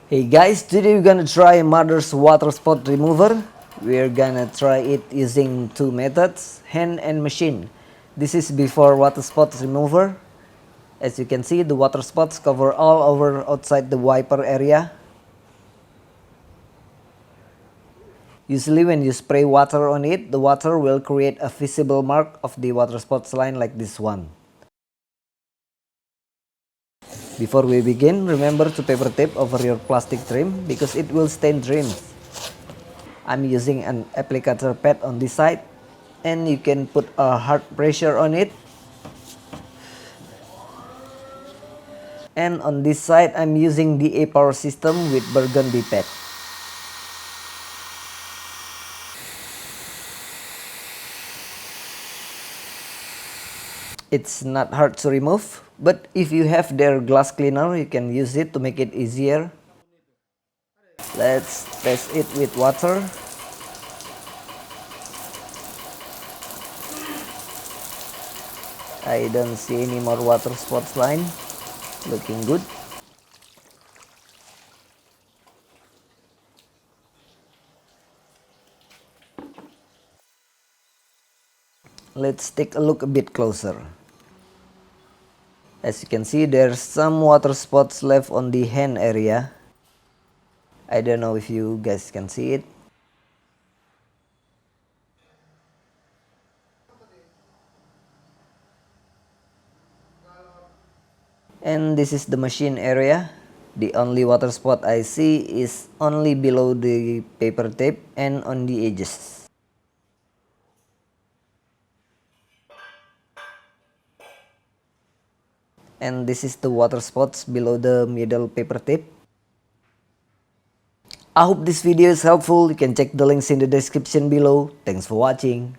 Hey guys, today we're gonna try mother's water spot remover. We're gonna try it using two methods, hand and machine. This is before water spot remover. As you can see, the water spots cover all over outside the wiper area. Usually when you spray water on it, the water will create a visible mark of the water spots line like this one. Before we begin, remember to paper tape over your plastic trim because it will stain trims. I'm using an applicator pad on this side and you can put a hard pressure on it. And on this side I'm using the power system with burgundy pad. It's not hard to remove, but if you have their glass cleaner, you can use it to make it easier. Let's test it with water. I don't see any more water spots line. Looking good. Let's take a look a bit closer. As you can see, there's some water spots left on the hand area. I don't know if you guys can see it. And this is the machine area. The only water spot I see is only below the paper tape and on the edges. And this is the water spots below the middle paper tape. I hope this video is helpful. You can check the links in the description below. Thanks for watching.